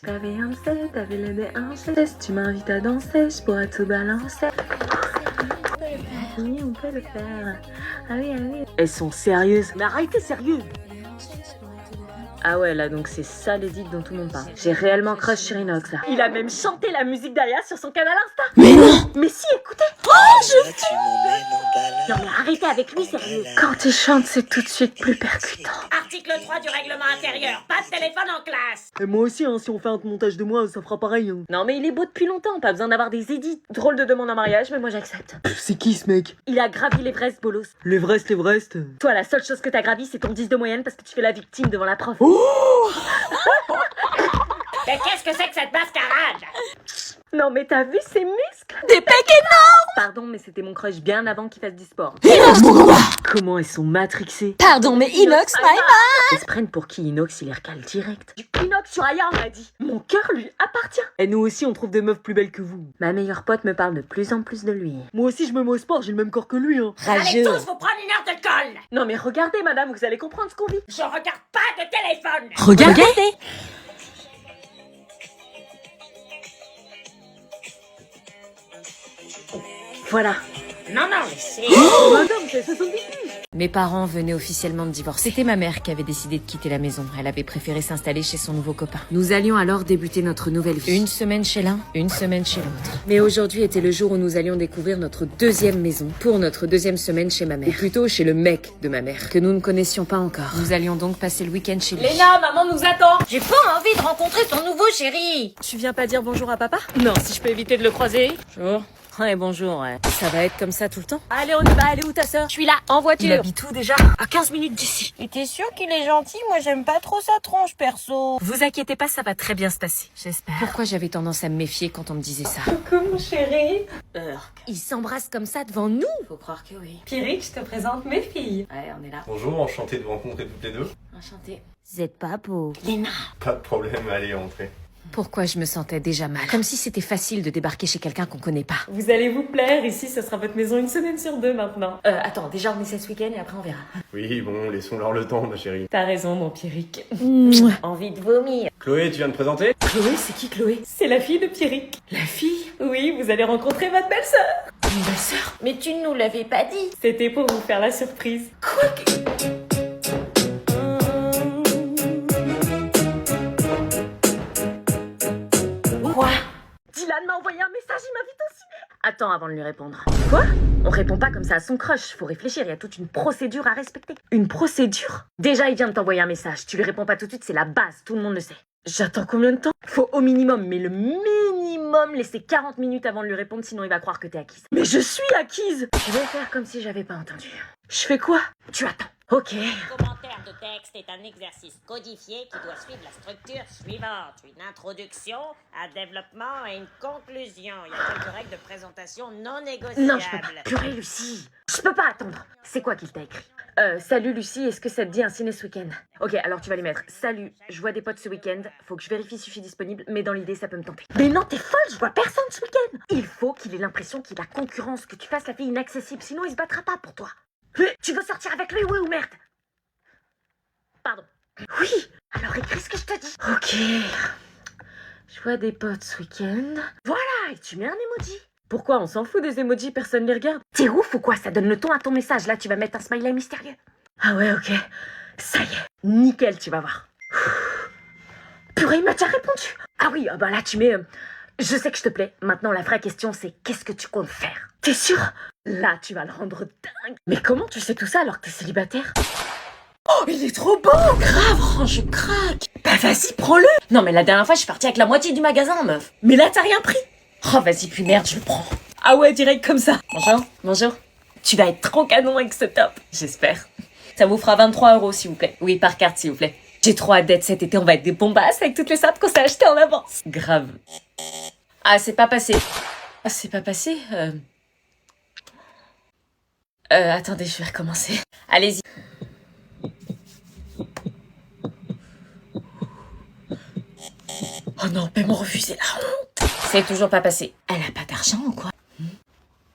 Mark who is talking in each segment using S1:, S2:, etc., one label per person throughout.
S1: T'avais le nez hanché. Si tu m'invites à danser, je pourrais tout balancer. Oui, on peut le faire. Ah oui, ah oui. Elles sont sérieuses. Mais arrêtez, sérieux. Ah ouais, là, donc c'est ça l'édite dont tout le monde parle. J'ai réellement crush sur Inox, là. Il a même chanté la musique d'Aya sur son canal Insta. Mais non. Mais si, écoutez. Oh, je
S2: Tu m'emmènes en balade.
S1: Non mais arrêtez avec lui, sérieux. Quand il chante, c'est tout de suite plus percutant.
S3: Article 3 du règlement intérieur. Pas de téléphone en classe.
S1: Et moi aussi, hein, si on fait un montage de moi, ça fera pareil. Hein. Non mais il est beau depuis longtemps, pas besoin d'avoir des édits. Drôle de demande en mariage, mais moi j'accepte. C'est qui ce mec? Il a gravi l'Everest, bolos. L'Everest. Toi, la seule chose que t'as gravi, c'est ton 10 de moyenne parce que tu fais la victime devant la prof. Oh
S3: Mais qu'est-ce que c'est que cette mascarade?
S1: non mais t'as vu ses muscles?
S4: Des pecs énormes.
S1: Pardon, mais c'était mon crush bien avant qu'il fasse du sport.
S4: Inox, mon combat.
S1: Comment elles sont matrixées.
S4: Pardon, mais Inox, my man.
S1: Ils se prennent pour qui Inox, il les recale direct. Du Inox sur Aya, on a dit. Mon cœur lui appartient. Et nous aussi, on trouve des meufs plus belles que vous. Ma meilleure pote me parle de plus en plus de lui. Moi aussi, je me mets au sport, j'ai le même corps que lui. Hein.
S3: Allez
S4: Rageux.
S3: tous vous prendre une heure de colle.
S1: Non mais regardez, madame, vous allez comprendre ce qu'on vit.
S3: Je regarde pas de téléphone.
S4: Regardez.
S1: Voilà.
S3: Non, mais c'est...
S1: Madame, c'est 70 piges.
S5: Mes parents venaient officiellement de divorcer. C'était ma mère qui avait décidé de quitter la maison. Elle avait préféré s'installer chez son nouveau copain. Nous allions alors débuter notre nouvelle vie. Une semaine chez l'un, une semaine chez l'autre. Mais aujourd'hui était le jour où nous allions découvrir notre deuxième maison pour notre deuxième semaine chez ma mère. Ou plutôt chez le mec de ma mère, que nous ne connaissions pas encore. Nous allions donc passer le week-end chez lui.
S3: Léna, maman nous attend. J'ai pas envie de rencontrer ton nouveau chéri.
S5: Tu viens pas dire bonjour à papa? Non, si je peux éviter de le croiser. Bonjour. Ouais, bonjour, ouais. Ça va être comme ça tout le temps? Allez, on y va. Elle est où ta sœur?
S3: Je suis là, en
S5: Il
S3: voiture.
S5: habite où déjà? À 15 minutes d'ici.
S3: Et t'es sûr qu'il est gentil? Moi, j'aime pas trop sa tronche, perso.
S5: Vous inquiétez pas, ça va très bien se passer. J'espère. Pourquoi j'avais tendance à me méfier quand on me disait ça?
S4: Coucou, mon chéri.
S5: Ils s'embrassent comme ça devant nous? Faut croire que oui.
S4: Pierrick, je te présente mes filles.
S5: Ouais, on est là.
S6: Bonjour, enchanté de vous rencontrer toutes les deux.
S5: Enchanté. Vous êtes pas beau.
S3: Léna.
S6: Pas de problème, allez, entrez.
S5: Pourquoi je me sentais déjà mal? Comme si c'était facile de débarquer chez quelqu'un qu'on connaît pas.
S4: Vous allez vous plaire. Ici, ce sera votre maison une semaine sur deux maintenant.
S5: Attends, déjà on essaie ce week-end et après on verra.
S6: Oui, bon, laissons-leur le temps, ma chérie.
S4: T'as raison, mon Pierrick.
S3: Envie de vomir.
S6: Chloé, tu viens de présenter?
S5: Chloé, c'est qui Chloé?
S4: C'est la fille de Pierrick.
S5: La fille?
S4: Oui, vous allez rencontrer votre belle-sœur.
S5: Une belle-sœur?
S3: Mais tu ne nous l'avais pas dit.
S4: C'était pour vous faire la surprise.
S5: Quoi?
S3: Quoi?
S1: Dylan m'a envoyé un message, il m'invite au ciné. Attends avant de lui répondre. Quoi? On répond pas comme ça à son crush, faut réfléchir, il y a toute une procédure à respecter. Une procédure? Déjà, il vient de t'envoyer un message, tu lui réponds pas tout de suite, c'est la base, tout le monde le sait. J'attends combien de temps? Faut au minimum, mais le minimum, laisser 40 minutes avant de lui répondre, sinon il va croire que t'es acquise. Mais je suis acquise! Je vais faire comme si j'avais pas entendu. Je fais quoi? Tu attends. Ok.
S3: Le commentaire de texte est un exercice codifié qui doit suivre la structure suivante. Une introduction, un développement et une conclusion. Il y a quelques règles de présentation non négociables.
S1: Non, je peux pas. Purée, Lucie. Je peux pas attendre. C'est quoi qu'il t'a écrit? Salut Lucie, est-ce que ça te dit un ciné ce week-end? Ok, alors tu vas les mettre. Salut, je vois des potes ce week-end. Faut que je vérifie si je suis disponible, mais dans l'idée, ça peut me tenter. Mais non, t'es folle, je vois personne ce week-end. Il faut qu'il ait l'impression qu'il a concurrence, que tu fasses la fille inaccessible, sinon il se battra pas pour toi. Mais tu veux sortir avec lui, oui ou merde? Pardon. Oui, alors écris ce que je te dis. Ok. Je vois des potes ce week-end. Voilà, et tu mets un emoji. Pourquoi? On s'en fout des emojis, personne les regarde. T'es ouf ou quoi? Ça donne le ton à ton message. Là, tu vas mettre un smiley mystérieux. Ah ouais, ok. Ça y est. Nickel, tu vas voir. Purée, il m'a déjà répondu. Ah oui, bah là, tu mets... je sais que je te plais. Maintenant, la vraie question, c'est qu'est-ce que tu comptes faire? T'es sûr? Là, tu vas le rendre dingue. Mais comment tu sais tout ça alors que t'es célibataire?
S4: Oh, il est trop beau. Grave, je craque. Bah vas-y, prends-le.
S5: Non mais la dernière fois je suis partie avec la moitié du magasin, meuf.
S4: Mais là, t'as rien pris.
S5: Oh vas-y, puis merde, je le prends.
S4: Ah ouais, direct comme ça.
S5: Bonjour. Bonjour.
S4: Tu vas être trop canon avec ce top.
S5: J'espère. Ça vous fera 23 € s'il vous plaît. Oui, par carte s'il vous plaît. J'ai trop hâte d'être cet été, on va être des bombasses avec toutes les sapes qu'on s'est achetées en avance. Grave. Ah, c'est pas passé. Ah, c'est pas passé attendez, je vais recommencer. Allez-y.
S4: Oh non, paiement refusé, la honte.
S5: C'est toujours pas passé.
S4: Elle a pas d'argent ou quoi?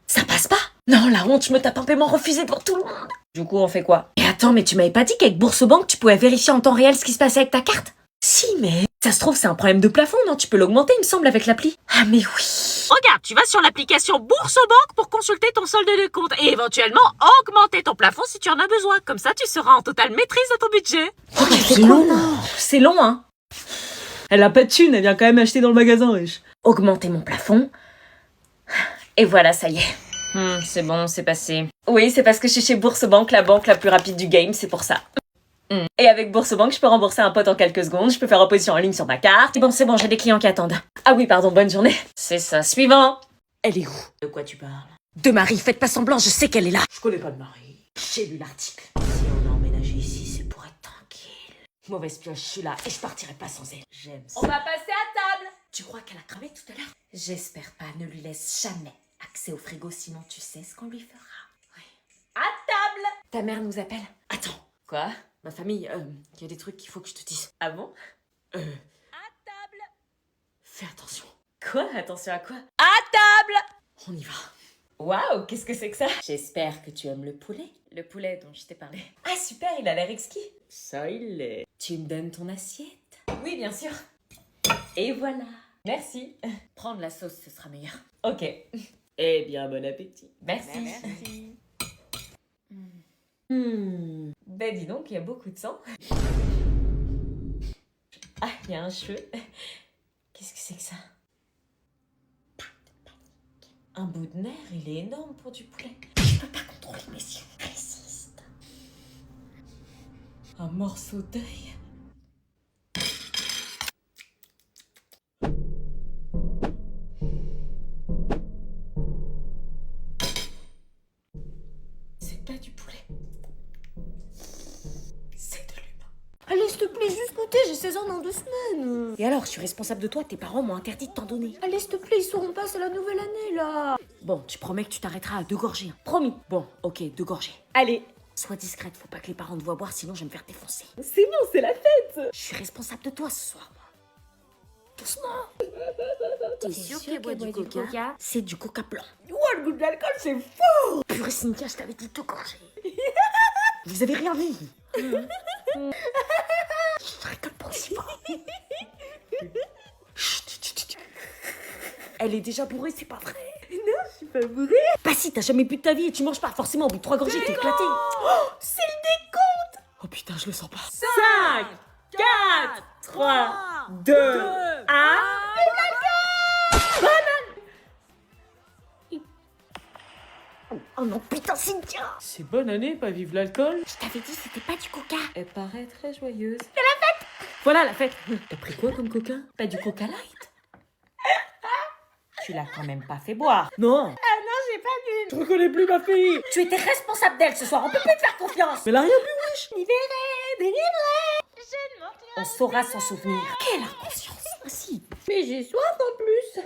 S4: Ça passe pas? Non, la honte, je me tape un paiement refusé devant tout le monde.
S5: Du coup, on fait quoi?
S4: Mais attends, mais tu m'avais pas dit qu'avec Bourse Banque, tu pouvais vérifier en temps réel ce qui se passait avec ta carte? Si, mais... Ça se trouve, c'est un problème de plafond, non? Tu peux l'augmenter, il me semble, avec l'appli. Ah, mais oui.
S5: Regarde, tu vas sur l'application BourseBank pour consulter ton solde de compte et éventuellement augmenter ton plafond si tu en as besoin. Comme ça, tu seras en totale maîtrise de ton budget.
S4: Oh, c'est long. C'est long, hein. Elle a pas de thune, elle vient quand même acheter dans le magasin, wesh. Augmenter mon plafond. Et voilà, ça y est. C'est bon, c'est passé. Oui, c'est parce que je suis chez BourseBank, la banque la plus rapide du game, c'est pour ça. Et avec BourseBank, je peux rembourser un pote en quelques secondes, je peux faire opposition en ligne sur ma carte. C'est bon, j'ai des clients qui attendent. Ah oui, pardon, bonne journée. C'est ça, suivant. Elle est où? De quoi tu parles?
S5: De Marie, faites pas semblant, je sais qu'elle est là.
S4: Je connais pas de Marie. J'ai lu l'article. Si on a emménagé ici, c'est pour être tranquille. Mauvaise pioche, je suis là et je partirai pas sans elle. J'aime ça.
S5: On va passer à table.
S4: Tu crois qu'elle a cramé tout à l'heure? J'espère pas, ne lui laisse jamais accès au frigo, sinon tu sais ce qu'on lui fera. Ouais.
S5: À table.
S4: Ta mère nous appelle. Attends. Quoi? Ma famille, il y a des trucs qu'il faut que je te dise. Ah bon?
S5: À table.
S4: Fais attention. Quoi? Attention à quoi?
S5: À table.
S4: On y va. Waouh, qu'est-ce que c'est que ça? J'espère que tu aimes le poulet. Le poulet dont je t'ai parlé. Ah super, il a l'air exquis. Ça il l'est. Tu me donnes ton assiette? Oui, bien sûr. Et voilà. Merci. Prends de la sauce, ce sera meilleur. Ok. Eh bien, bon appétit. Merci. Ben dis donc, il y a beaucoup de sang. Ah, il y a un cheveu. Qu'est-ce que c'est que ça? Un bout de nerf, il est énorme pour du poulet. Je peux pas contrôler mes yeux. Résiste. Un morceau d'œil. C'est pas du poulet. C'est de l'humain.
S5: Allez, s'il te plaît, juste goûter, j'ai 16 ans dans 2 semaines.
S4: Et alors, je suis responsable de toi, tes parents m'ont interdit de t'en donner.
S5: Allez, s'il te plaît, ils sauront pas, c'est la nouvelle année, là.
S4: Bon, tu promets que tu t'arrêteras à 2 gorgées. Hein. Promis. Bon, ok, 2 gorgées. Allez. Sois discrète, faut pas que les parents te voient boire, sinon je vais me faire défoncer.
S5: C'est bon, c'est la fête.
S4: Je suis responsable de toi ce soir, moi. Doucement.
S5: T'es sûr qu'elle boit du coca?
S4: C'est du coca blanc.
S5: Ouah, le goût de l'alcool, c'est fou.
S4: Purée, Cynthia, je t'avais dit 2 gorgées. Vous avez rien vu. Je rigole pas aussi fort. Elle est déjà bourrée, c'est pas vrai.
S5: Non, je suis pas bourrée.
S4: Bah si, t'as jamais bu de ta vie et tu manges pas. Forcément, au bout de 3 gorgées, t'es éclaté.
S5: Oh, c'est le décompte.
S4: Oh putain, je le sens pas.
S5: 5, 4, 3, 2, 1.
S4: Oh non, putain, Cynthia.
S2: C'est bonne année, pas vivre l'alcool.
S4: Je t'avais dit, c'était pas du coca.
S2: Elle paraît très joyeuse.
S4: Voilà la fête. T'as pris quoi comme coca? Pas du coca light? Tu l'as quand même pas fait boire. Non.
S5: Ah non, j'ai pas bu.
S2: Je reconnais plus ma fille.
S4: Tu étais responsable d'elle ce soir, on peut plus te faire confiance.
S2: Mais elle a rien bu, wesh.
S5: Libéré, délivré. Je ne manquerai.
S4: On saura s'en souvenir. Quelle inconscience. Ah si.
S5: Mais j'ai soif en plus.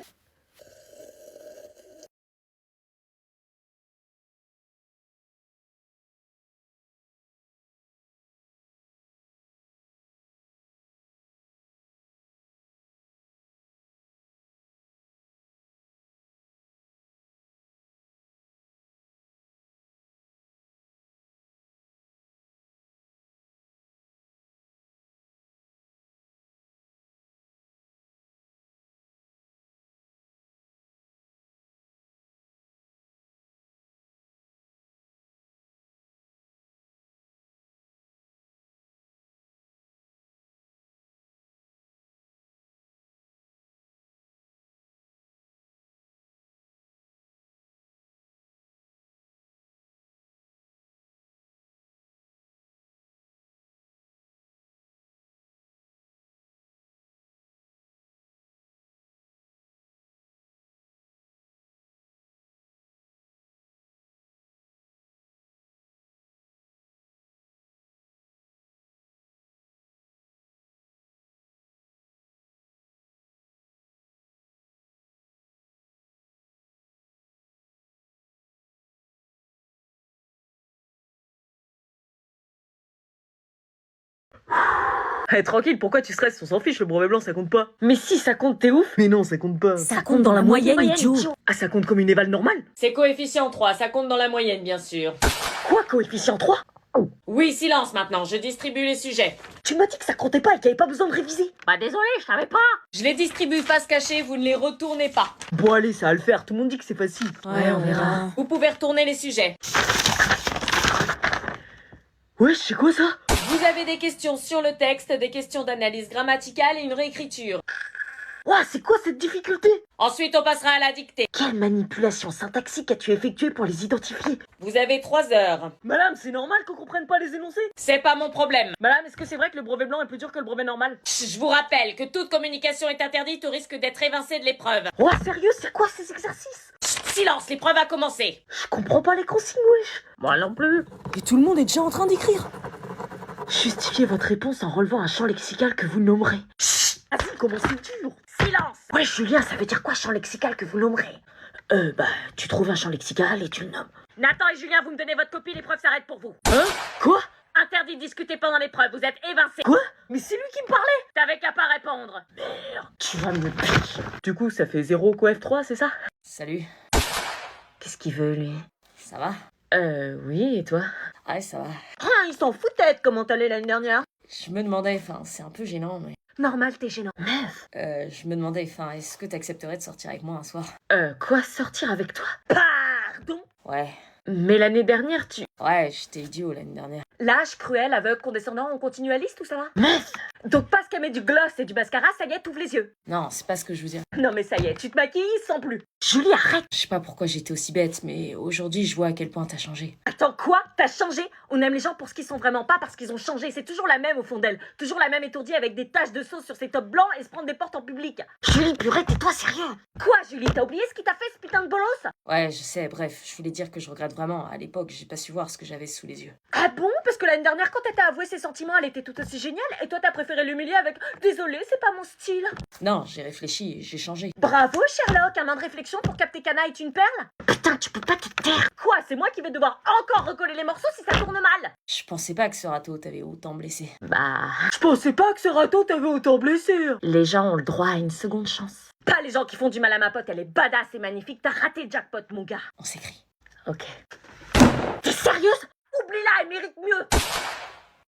S2: Eh, tranquille, pourquoi tu stresses? On s'en fiche, le brevet blanc ça compte pas.
S1: Mais si, ça compte, t'es ouf.
S2: Mais non, ça compte pas.
S4: Ça compte dans la moyenne, idiot.
S2: Ah, ça compte comme une éval normale?
S4: C'est coefficient 3, ça compte dans la moyenne, bien sûr.
S1: Quoi, coefficient 3?
S4: Oui, silence maintenant, je distribue les sujets.
S1: Tu m'as dit que ça comptait pas et qu'il y avait pas besoin de réviser.
S3: Bah désolé, je savais pas.
S4: Je les distribue face cachée, vous ne les retournez pas.
S2: Bon, allez, ça va le faire. Tout le monde dit que c'est facile.
S1: Ouais, on verra.
S4: Vous pouvez retourner les sujets.
S2: Ouais, c'est quoi ça?
S4: Vous avez des questions sur le texte, des questions d'analyse grammaticale et une réécriture.
S1: Ouah, c'est quoi cette difficulté?
S4: Ensuite, on passera à la dictée.
S1: Quelle manipulation syntaxique as-tu effectuée pour les identifier?
S4: Vous avez 3 heures.
S2: Madame, c'est normal qu'on comprenne pas les énoncés.
S4: C'est pas mon problème.
S2: Madame, est-ce que c'est vrai que le brevet blanc est plus dur que le brevet normal?
S4: Je vous rappelle que toute communication est interdite au risque d'être évincé de l'épreuve.
S1: Ouah, sérieux, c'est quoi ces exercices?
S4: Silence, l'épreuve a commencé.
S1: Je comprends pas les consignes, wesh.
S2: Moi non plus.
S7: Et tout le monde est déjà en train d'écrire.
S1: Justifiez votre réponse en relevant un champ lexical que vous nommerez. Chut! Vas-y, comment c'est dur?
S3: Silence.
S1: Ouais, Julien, ça veut dire quoi champ lexical que vous nommerez? Tu trouves un champ lexical et tu le nommes.
S3: Nathan et Julien, vous me donnez votre copie, l'épreuve s'arrête pour vous.
S1: Quoi?
S3: Interdit de discuter pendant l'épreuve, vous êtes évincés.
S1: Quoi? Mais c'est lui qui me parlait!
S3: T'avais qu'à pas répondre.
S1: Tu vas me piquer.
S2: Du coup, ça fait 0 co F3, c'est ça?
S4: Salut,
S1: Qu'est-ce qu'il veut, lui?
S4: ça va?
S1: Oui, et toi?
S4: Ouais, ça va.
S1: Ah, il s'en foutait de comment t'allais l'année dernière.
S4: Je me demandais, c'est un peu gênant, mais...
S1: Normal, t'es gênant. Meuf!
S4: je me demandais, est-ce que t'accepterais de sortir avec moi un soir?
S1: Quoi, sortir avec toi? Pardon?
S4: Ouais.
S1: Mais l'année dernière,
S4: Ouais, j'étais idiot l'année dernière.
S1: Lâche, cruel, aveugle, condescendant, on continue la liste ou ça va? Meuf! Donc parce qu'elle met du gloss et du mascara, ça y est, t'ouvres les yeux.
S4: Non, c'est pas ce que je veux dire.
S1: Non mais ça y est, tu te maquilles sans plus. Julie, arrête!
S4: Je sais pas pourquoi j'étais aussi bête, mais aujourd'hui, je vois à quel point t'as changé.
S1: Attends, quoi? T'as changé? On aime les gens pour ce qu'ils sont vraiment, pas parce qu'ils ont changé. C'est toujours la même au fond d'elle. Toujours la même étourdie avec des taches de sauce sur ses tops blancs et se prendre des portes en public. Julie, purée, tais-toi sérieux! Quoi, Julie? T'as oublié ce qu'il t'a fait, ce putain de bolos?
S4: Ouais, je sais, bref, je voulais dire que je regrette vraiment. À l'époque, j'ai pas su voir ce que j'avais sous les yeux.
S1: Ah bon? Parce que l'année dernière, quand elle t'a avoué ses sentiments, elle était tout aussi géniale, et toi t'as préféré l'humilier avec « Désolé, c'est pas mon style ».
S4: Non, j'ai réfléchi et j'ai changé.
S1: Bravo, Sherlock, un main de réflexion pour capter Cana est une perle? Putain, tu peux pas te taire. Quoi, c'est moi qui vais devoir encore recoller les morceaux si ça tourne mal?
S4: Je pensais pas que ce râteau t'avait autant blessé.
S1: Bah...
S2: Je pensais pas que ce râteau t'avait autant blessé.
S1: Les gens ont le droit à une seconde chance. Pas les gens qui font du mal à ma pote, elle est badass et magnifique, t'as raté le jackpot, mon gars.
S4: On s'écrit.
S1: Ok. T'es sérieuse? Oublie-la, elle mérite mieux.